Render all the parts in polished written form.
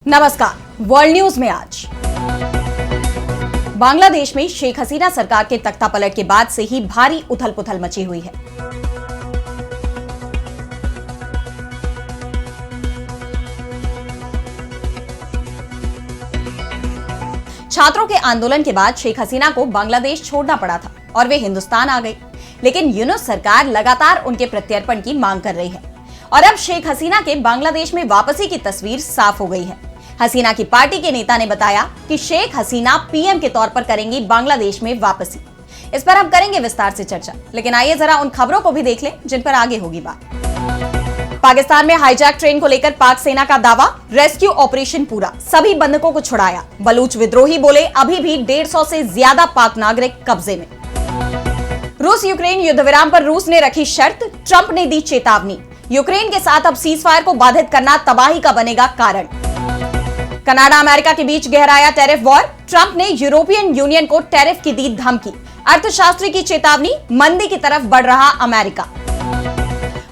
नमस्कार, world news में आज बांग्लादेश में शेख हसीना सरकार के तख्तापलट के बाद से ही भारी उथल-पुथल मची हुई है। छात्रों के आंदोलन के बाद शेख हसीना को बांग्लादेश छोड़ना पड़ा था और वे हिंदुस्तान आ गई, लेकिन यूनुस सरकार लगातार उनके प्रत्यर्पण की मांग कर रही है और अब शेख हसीना के बांग्लादेश में वापसी की तस्वीर साफ हो गई है। हसीना की पार्टी के नेता ने बताया कि शेख हसीना पीएम के तौर पर करेंगी बांग्लादेश में वापसी। इस पर हम करेंगे विस्तार से चर्चा, लेकिन आइए जरा उन खबरों को भी देख लें जिन पर आगे होगी बात। पाकिस्तान में हाईजैक ट्रेन को लेकर पाक सेना का दावा, रेस्क्यू ऑपरेशन पूरा, सभी बंधकों को छुड़ाया। बलूच विद्रोही बोले अभी भी 150 से ज्यादा पाक नागरिक कब्जे में। रूस यूक्रेन युद्ध विराम पर रूस ने रखी शर्त, ट्रंप ने दी चेतावनी। यूक्रेन के साथ अब सीजफायर को बाधित करना तबाही का बनेगा कारण। कनाडा अमेरिका के बीच गहराया टैरिफ वॉर, ट्रंप ने यूरोपियन यूनियन को टैरिफ की दी धमकी। अर्थशास्त्री की चेतावनी, मंदी की तरफ बढ़ रहा अमेरिका।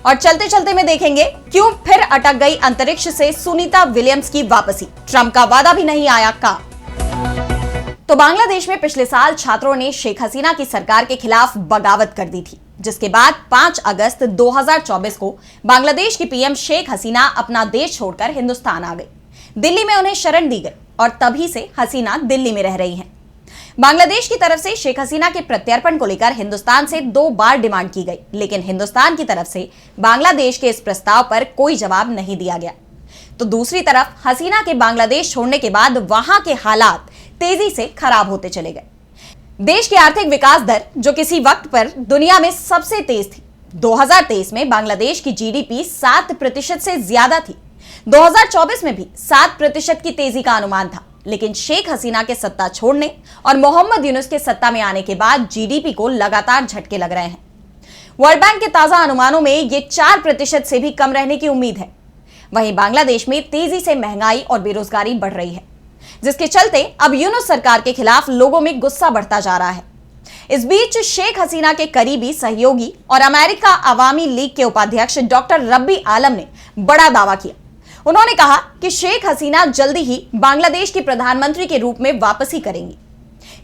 और चलते चलते में देखेंगे क्यों फिर अटक गई अंतरिक्ष से सुनीता विलियम्स की वापसी, ट्रंप का वादा भी नहीं आया काम। तो बांग्लादेश में पिछले साल छात्रों ने शेख हसीना की सरकार के खिलाफ बगावत कर दी थी, जिसके बाद 5 अगस्त 2024 को बांग्लादेश की पीएम शेख हसीना अपना देश छोड़कर हिंदुस्तान आ गई। दिल्ली में उन्हें शरण दी गई और तभी से हसीना दिल्ली में रह रही हैं। बांग्लादेश की तरफ से शेख हसीना के प्रत्यर्पण को लेकर हिंदुस्तान से 2 बार डिमांड की गई, लेकिन हिंदुस्तान की तरफ से बांग्लादेश के इस प्रस्ताव पर कोई जवाब नहीं दिया गया। तो दूसरी तरफ हसीना के बांग्लादेश छोड़ने के बाद वहां के हालात तेजी से खराब होते चले गए। देश की आर्थिक विकास दर, जो किसी वक्त पर दुनिया में सबसे तेज थी, 2023 में बांग्लादेश की जीडीपी 7% से ज्यादा थी। 2024 में भी 7% की तेजी का अनुमान था, लेकिन शेख हसीना के सत्ता छोड़ने और मोहम्मद यूनुस के सत्ता में आने के बाद जीडीपी को लगातार झटके लग रहे हैं। वर्ल्ड बैंक के ताजा अनुमानों में ये 4% से भी कम रहने की उम्मीद है। वहीं बांग्लादेश में तेजी से महंगाई और बेरोजगारी बढ़ रही है, जिसके चलते अब यूनुस सरकार के खिलाफ लोगों में गुस्सा बढ़ता जा रहा है। इस बीच शेख हसीना के करीबी सहयोगी और अमेरिका अवामी लीग के उपाध्यक्ष डॉक्टर रब्बी आलम ने बड़ा दावा किया। उन्होंने कहा कि शेख हसीना जल्दी ही बांग्लादेश की प्रधानमंत्री के रूप में वापसी करेंगी।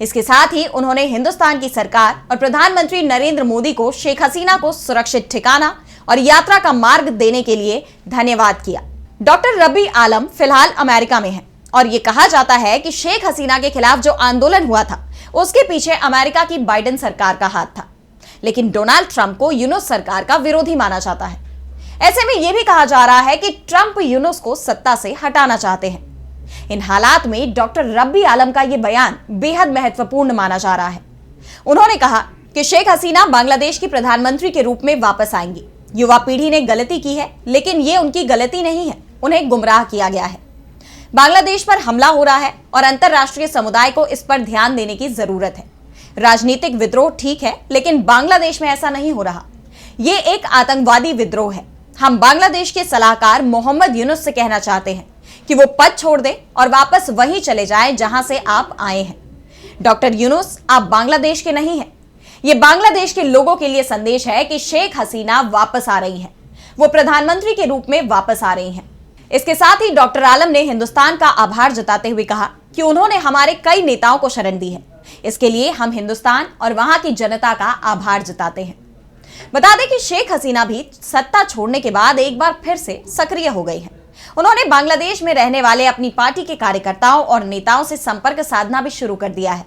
इसके साथ ही उन्होंने हिंदुस्तान की सरकार और प्रधानमंत्री नरेंद्र मोदी को शेख हसीना को सुरक्षित ठिकाना और यात्रा का मार्ग देने के लिए धन्यवाद किया। डॉक्टर रब्बी आलम फिलहाल अमेरिका में हैं और ये कहा जाता है कि शेख हसीना के खिलाफ जो आंदोलन हुआ था, उसके पीछे अमेरिका की बाइडेन सरकार का हाथ था, लेकिन डोनाल्ड ट्रंप को यूनुस सरकार का विरोधी माना जाता है। ऐसे में यह भी कहा जा रहा है कि ट्रंप यूनुस को सत्ता से हटाना चाहते हैं। इन हालात में डॉक्टर रब्बी आलम का यह बयान बेहद महत्वपूर्ण माना जा रहा है। उन्होंने कहा कि शेख हसीना बांग्लादेश की प्रधानमंत्री के रूप में वापस आएंगी। युवा पीढ़ी ने गलती की है, लेकिन ये उनकी गलती नहीं है, उन्हें गुमराह किया गया है। बांग्लादेश पर हमला हो रहा है और अंतरराष्ट्रीय समुदाय को इस पर ध्यान देने की जरूरत है। राजनीतिक विद्रोह ठीक है, लेकिन बांग्लादेश में ऐसा नहीं हो रहा। ये एक आतंकवादी विद्रोह है। हम बांग्लादेश के सलाहकार मोहम्मद यूनुस से कहना चाहते हैं कि वो पद छोड़ दें और वापस वहीं चले जाएं जहां से आप आए हैं। डॉक्टर यूनुस, आप बांग्लादेश के नहीं हैं। ये बांग्लादेश के लोगों के लिए संदेश है कि शेख हसीना वापस आ रही हैं। वो प्रधानमंत्री के रूप में वापस आ रही हैं। इसके साथ ही डॉक्टर आलम ने हिंदुस्तान का आभार जताते हुए कहा कि उन्होंने हमारे कई नेताओं को शरण दी है। इसके लिए हम हिंदुस्तान और वहां की जनता का आभार जताते हैं। बता दें कि शेख हसीना भी सत्ता छोड़ने के बाद एक बार फिर से सक्रिय हो गई हैं। उन्होंने बांग्लादेश में रहने वाले अपनी पार्टी के कार्यकर्ताओं और नेताओं से संपर्क साधना भी शुरू कर दिया है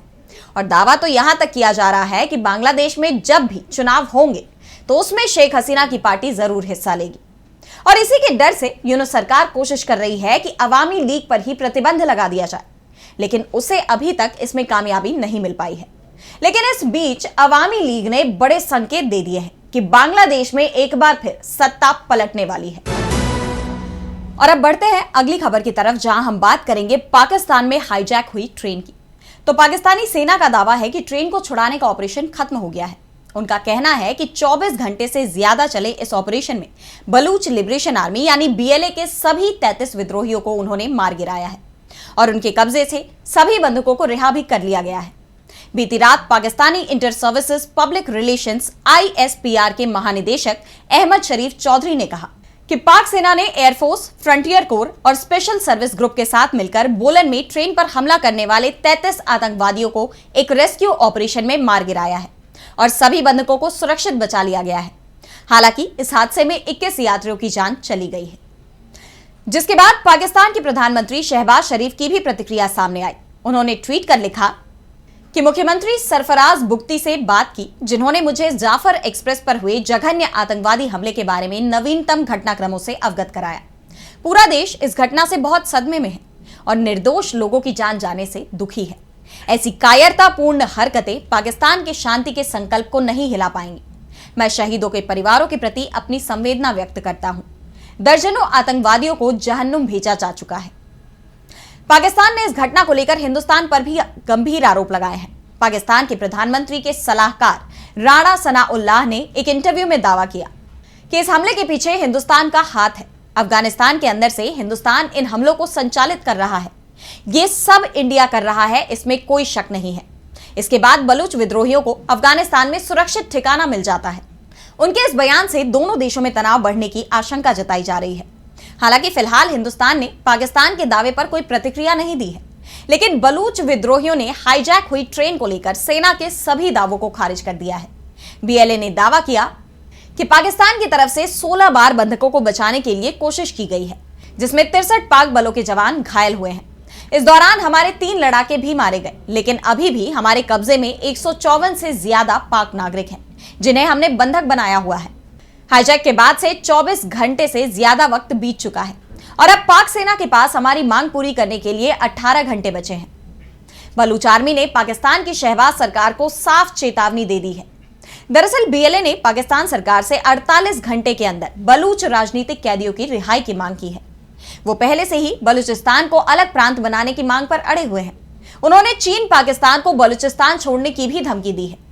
और दावा तो यहां तक किया जा रहा है कि बांग्लादेश में जब भी चुनाव होंगे तो उसमें शेख हसीना की पार्टी जरूर हिस्सा लेगी। और इसी के डर से यूनुस सरकार कोशिश कर रही है कि अवामी लीग पर ही प्रतिबंध लगा दिया जाए, लेकिन उसे अभी तक इसमें कामयाबी नहीं मिल पाई है। लेकिन इस बीच अवामी लीग ने बड़े संकेत दे दिए हैं कि बांग्लादेश में एक बार फिर सत्ता पलटने वाली है। और अब बढ़ते हैं अगली खबर की तरफ, जहां हम बात करेंगे पाकिस्तान में हाईजैक हुई ट्रेन की। तो पाकिस्तानी सेना का दावा है कि ट्रेन को छुड़ाने का ऑपरेशन खत्म हो गया है। उनका कहना है कि 24 घंटे से ज्यादा चले इस ऑपरेशन में बलूच लिबरेशन आर्मी यानी बीएलए के सभी 33 विद्रोहियों को उन्होंने मार गिराया है और उनके कब्जे से सभी बंधकों को रिहा भी कर लिया गया है। बीती रात Pakistani inter services public relations ISPR के महानिदेशक अहमद शरीफ चौधरी ने कहा कि पाक सेना ने एयरफोर्स, फ्रंटियर कोर और स्पेशल सर्विस ग्रुप के साथ मिलकर बोलन में ट्रेन पर हमला करने वाले 33 आतंकवादियों को एक रेस्क्यू ऑपरेशन में मार गिराया है और सभी बंधकों को सुरक्षित बचा लिया गया है। हालांकि इस हादसे में 21 यात्रियों की जान चली गई है। जिसके बाद पाकिस्तान के प्रधानमंत्री शहबाज शरीफ की भी प्रतिक्रिया सामने आई। उन्होंने ट्वीट कर लिखा कि मुख्यमंत्री सरफराज बुगती से बात की, जिन्होंने मुझे जाफर एक्सप्रेस पर हुए जघन्य आतंकवादी हमले के बारे में नवीनतम घटनाक्रमों से अवगत कराया। पूरा देश इस घटना से बहुत सदमे में है और निर्दोष लोगों की जान जाने से दुखी है। ऐसी कायरतापूर्ण हरकतें पाकिस्तान के शांति के संकल्प को नहीं हिला पाएंगी। मैं शहीदों के परिवारों के प्रति अपनी संवेदना व्यक्त करता हूं। दर्जनों आतंकवादियों को जहन्नुम भेजा जा चुका है। पाकिस्तान ने इस घटना को लेकर हिंदुस्तान पर भी गंभीर आरोप लगाए हैं। पाकिस्तान के प्रधानमंत्री के सलाहकार राणा सनाउल्लाह ने एक इंटरव्यू में दावा किया कि इस हमले के पीछे हिंदुस्तान का हाथ है। अफगानिस्तान के अंदर से हिंदुस्तान इन हमलों को संचालित कर रहा है। ये सब इंडिया कर रहा है, इसमें कोई शक नहीं है। इसके बाद बलूच विद्रोहियों को अफगानिस्तान में सुरक्षित ठिकाना मिल जाता है। उनके इस बयान से दोनों देशों में तनाव बढ़ने की आशंका जताई जा रही है। हालांकि फिलहाल हिंदुस्तान ने पाकिस्तान के दावे पर कोई प्रतिक्रिया नहीं दी है, लेकिन बलूच विद्रोहियों ने हाईजैक हुई ट्रेन को लेकर सेना के सभी दावों को खारिज कर दिया है। बीएलए ने दावा किया कि पाकिस्तान की तरफ से 16 बार बंधकों को बचाने के लिए कोशिश की गई है, जिसमें 63 पाक बलों के जवान घायल हुए हैं। इस दौरान हमारे 3 लड़ाके भी मारे गए, लेकिन अभी भी हमारे कब्जे में 154 से ज्यादा पाक नागरिक हैं, जिन्हें हमने बंधक बनाया हुआ है। हाईजैक के बाद से 24 घंटे से ज्यादा वक्त बीत चुका है और अब पाक सेना के पास हमारी मांग पूरी करने के लिए 18 घंटे बचे हैं। बलूच आर्मी ने पाकिस्तान की शहबाज सरकार को साफ चेतावनी दे दी है। दरअसल बीएलए ने पाकिस्तान सरकार से 48 घंटे के अंदर बलूच राजनीतिक कैदियों की रिहाई की मांग की है। वो पहले से ही बलूचिस्तान को अलग प्रांत बनाने की मांग पर अड़े हुए हैं। उन्होंने चीन पाकिस्तान को बलूचिस्तान छोड़ने की भी धमकी दी है।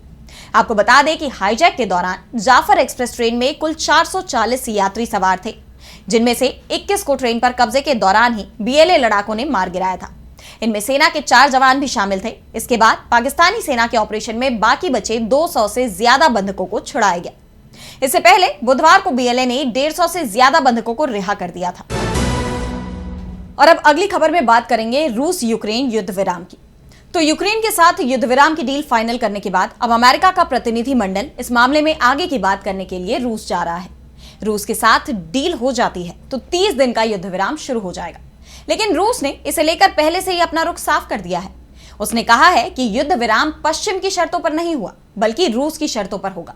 आपको बता दें कि हाईजैक के दौरान जाफर एक्सप्रेस ट्रेन में कुल 440 यात्री सवार थे, जिनमें से 21 को ट्रेन पर कब्जे के दौरान ही बीएलए लड़ाकों ने मार गिराया था। इनमें सेना के 4 जवान भी शामिल थे। इसके बाद पाकिस्तानी सेना के ऑपरेशन में बाकी बचे 200 से ज्यादा बंधकों को छुड़ाया गया। इससे पहले बुधवार को बीएलए ने 150 से ज्यादा बंधकों को रिहा कर दिया था। और अब अगली खबर में बात करेंगे रूस यूक्रेन युद्ध विराम की। तो यूक्रेन के साथ युद्ध विराम की डील फाइनल करने के बाद अब अमेरिका का प्रतिनिधि मंडल इस मामले में आगे की बात करने के लिए रूस जा रहा है। रूस के साथ डील हो जाती है तो 30 दिन का युद्ध विराम शुरू हो जाएगा, लेकिन रूस ने इसे लेकर पहले से ही अपना रुख साफ कर दिया है। उसने कहा है कि युद्ध विराम पश्चिम की शर्तों पर नहीं हुआ, बल्कि रूस की शर्तों पर होगा।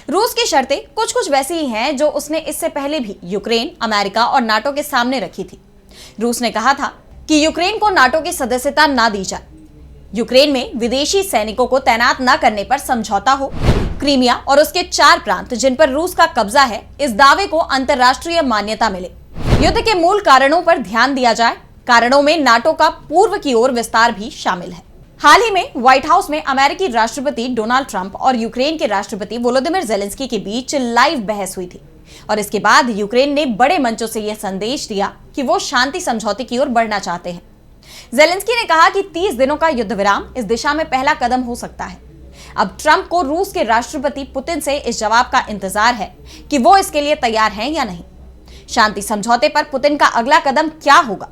रूस की शर्तें कुछ कुछ वैसी ही हैं जो उसने इससे पहले भी यूक्रेन, अमेरिका और नाटो के सामने रखी थी। रूस ने कहा था कि यूक्रेन को नाटो की सदस्यता ना दी जाए, यूक्रेन में विदेशी सैनिकों को तैनात न करने पर समझौता हो, क्रीमिया और उसके 4 प्रांत जिन पर रूस का कब्जा है, इस दावे को अंतर्राष्ट्रीय मान्यता मिले, युद्ध के मूल कारणों पर ध्यान दिया जाए। कारणों में नाटो का पूर्व की ओर विस्तार भी शामिल है। हाल ही में व्हाइट हाउस में अमेरिकी राष्ट्रपति डोनाल्ड ट्रंप और यूक्रेन के राष्ट्रपति वोलोदिमिर जेलेंस्की के बीच लाइव बहस हुई थी और इसके बाद यूक्रेन ने बड़े मंचों से यह संदेश दिया कि वो शांति समझौते की ओर बढ़ना चाहते हैं। जेलेंस्की ने कहा कि 30 दिनों का युद्ध विराम इस दिशा में पहला कदम हो सकता है। अब ट्रंप को रूस के राष्ट्रपति पुतिन से इस जवाब का इंतजार है कि वो इसके लिए तैयार हैं या नहीं। शांति समझौते पर पुतिन का अगला कदम क्या होगा?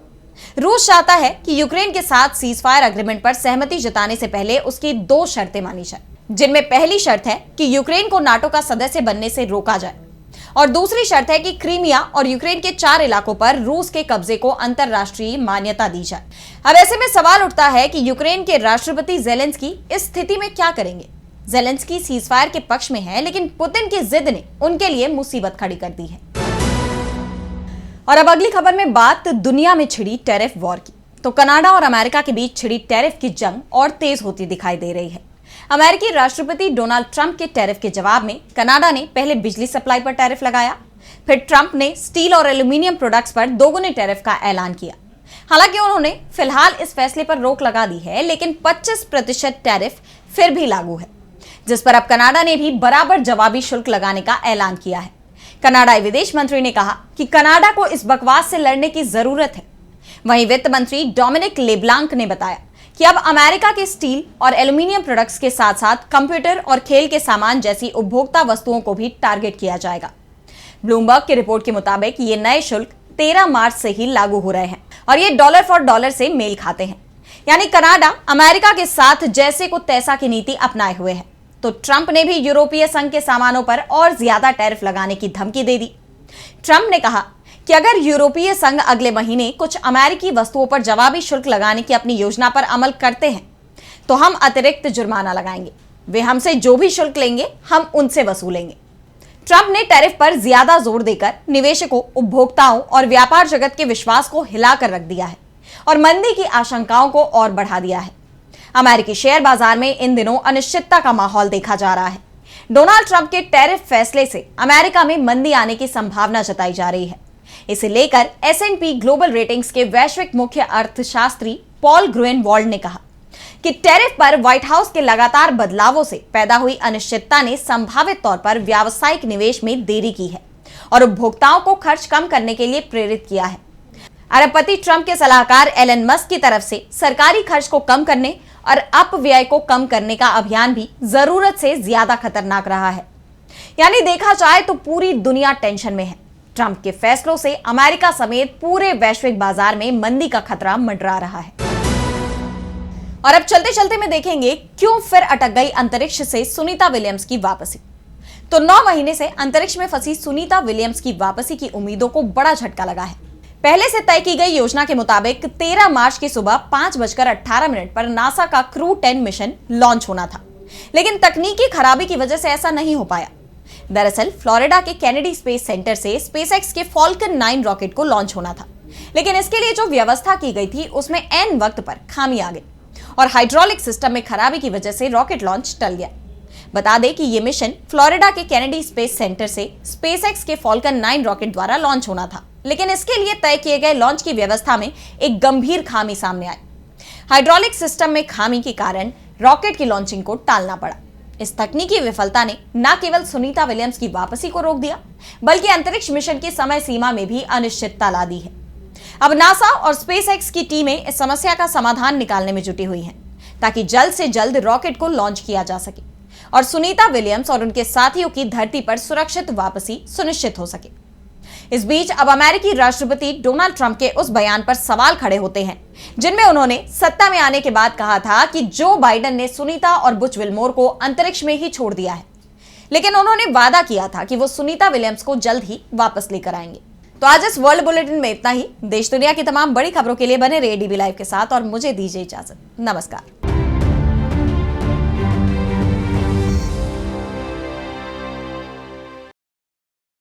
रूस चाहता है कि यूक्रेन के साथ सीजफायर एग्रीमेंट पर सहमति जताने से पहले उसकी 2 शर्तें मानी जाए, जिनमें पहली शर्त है कि यूक्रेन को नाटो का सदस्य बनने से रोका जाए और दूसरी शर्त है कि क्रीमिया और यूक्रेन के 4 इलाकों पर रूस के कब्जे को अंतर्राष्ट्रीय मान्यता दी जाए। अब ऐसे में सवाल उठता है कि यूक्रेन के राष्ट्रपति जेलेंस्की इस स्थिति में क्या करेंगे? जेलेंस्की सीजफायर के पक्ष में है, लेकिन पुतिन की जिद ने उनके लिए मुसीबत खड़ी कर दी है। और अब अगली खबर में बात दुनिया में छिड़ी टैरिफ वॉर की। तो कनाडा और अमेरिका के बीच छिड़ी टैरिफ की जंग और तेज होती दिखाई दे रही है। अमेरिकी राष्ट्रपति डोनाल्ड ट्रंप के टैरिफ के जवाब में कनाडा ने पहले बिजली सप्लाई पर टैरिफ लगाया, फिर ट्रंप ने स्टील और एल्यूमिनियम प्रोडक्ट्स पर दोगुने टैरिफ का ऐलान किया। हालांकि उन्होंने फिलहाल इस फैसले पर रोक लगा दी है, लेकिन 25% टैरिफ फिर भी लागू है, जिस पर अब कनाडा ने भी बराबर जवाबी शुल्क लगाने का ऐलान किया है। कनाडाई विदेश मंत्री ने कहा कि कनाडा को इस बकवास से लड़ने की जरूरत है। वहीं वित्त मंत्री डोमिनिक लेब्लांक ने बताया कि अब अमेरिका के स्टील और एल्यूमिनियम प्रोडक्ट्स के साथ साथ कंप्यूटर और खेल के सामान जैसी उपभोक्ता वस्तुओं को भी टारगेट किया जाएगा। ब्लूमबर्ग की रिपोर्ट के मुताबिक ये नए शुल्क 13 मार्च से ही लागू हो रहे हैं और ये डॉलर फॉर डॉलर से मेल खाते हैं। यानी कनाडा अमेरिका के साथ जैसे को तैसा की नीति अपनाए हुए है, तो ट्रंप ने भी यूरोपीय संघ के सामानों पर और ज्यादा टैरिफ लगाने की धमकी दे दी। ट्रंप ने कहा कि अगर यूरोपीय संघ अगले महीने कुछ अमेरिकी वस्तुओं पर जवाबी शुल्क लगाने की अपनी योजना पर अमल करते हैं तो हम अतिरिक्त जुर्माना लगाएंगे। वे हमसे जो भी शुल्क लेंगे हम उनसे वसूलेंगे। ट्रंप ने टैरिफ पर ज्यादा जोर देकर निवेशकों, उपभोक्ताओं और व्यापार जगत के विश्वास को हिलाकर रख दिया है और मंदी की आशंकाओं को और बढ़ा दिया है। अमेरिकी शेयर बाजार में इन दिनों अनिश्चितता का माहौल देखा जा रहा है। डोनाल्ड ट्रंप के टैरिफ फैसले से अमेरिका में मंदी आने की संभावना जताई जा रही है। इसे लेकर S&P ग्लोबल रेटिंग्स के वैश्विक मुख्य अर्थशास्त्री पॉल ग्रूएनवाल्ड ने कहा कि टैरिफ पर व्हाइट हाउस के लगातार बदलावों से पैदा हुई अनिश्चितता ने संभावित तौर पर व्यावसायिक निवेश में देरी की है और उपभोक्ताओं को खर्च कम करने के लिए प्रेरित किया है। अरबपति ट्रंप के सलाहकार एलन मस्क की तरफ से सरकारी खर्च को कम करने और अपव्यय को कम करने का अभियान भी जरूरत से ज्यादा खतरनाक रहा है। यानी देखा जाए तो पूरी दुनिया टेंशन में है। ट्रंप के फैसलों से अमेरिका समेत पूरे वैश्विक बाजार में मंदी का खतरा मंडरा रहा है। और अब चलते चलते में देखेंगे क्यों फिर अटक गई अंतरिक्ष से सुनीता विलियम्स की वापसी। तो 9 महीने से अंतरिक्ष में फंसी सुनीता विलियम्स की वापसी की उम्मीदों को बड़ा झटका लगा है। पहले से तय की गई योजना के मुताबिक 13 मार्च की सुबह 5:18 पर नासा का क्रू 10 मिशन लॉन्च होना था, लेकिन तकनीकी खराबी की वजह से ऐसा नहीं हो पाया। दरअसल फ्लोरिडा के केनेडी स्पेस सेंटर से स्पेसएक्स के फॉल्कन 9 रॉकेट को लॉन्च होना था, लेकिन इसके लिए जो व्यवस्था की गई थी उसमें ऐन वक्त पर खामी आ गई और हाइड्रोलिक सिस्टम में खराबी की वजह से रॉकेट लॉन्च टल गया। बता दें कि यह मिशन फ्लोरिडा के केनेडी स्पेस सेंटर से स्पेसएक्स के फॉल्कन 9 रॉकेट द्वारा लॉन्च होना था, लेकिन इसके लिए तय किए गए लॉन्च की व्यवस्था में एक गंभीर खामी सामने आई। हाइड्रोलिक सिस्टम में खामी के कारण रॉकेट की लॉन्चिंग को टालना पड़ा। इस तकनीकी विफलता ने न केवल सुनीता विलियम्स की वापसी को रोक दिया, बल्कि अंतरिक्ष मिशन की समय सीमा में भी अनिश्चितता ला दी है। अब नासा और स्पेसएक्स की टीमें इस समस्या का समाधान निकालने में जुटी हुई हैं, ताकि जल्द से जल्द रॉकेट को लॉन्च किया जा सके और सुनीता विलियम्स और उनके साथियों की धरती पर सुरक्षित वापसी सुनिश्चित हो सके। इस बीच अब अमेरिकी राष्ट्रपति डोनाल्ड ट्रंप के उस बयान पर सवाल खड़े होते हैं जिनमें उन्होंने सत्ता में आने के बाद कहा था कि जो बाइडेन ने सुनीता और बुच विल्मोर को अंतरिक्ष में ही छोड़ दिया है, लेकिन उन्होंने वादा किया था कि वो सुनीता विलियम्स को जल्द ही वापस लेकर आएंगे। तो आज इस वर्ल्ड बुलेटिन में इतना ही। देश दुनिया की तमाम बड़ी खबरों के लिए बने रहिए डीबी लाइव के साथ और मुझे दीजिए इजाजत। नमस्कार।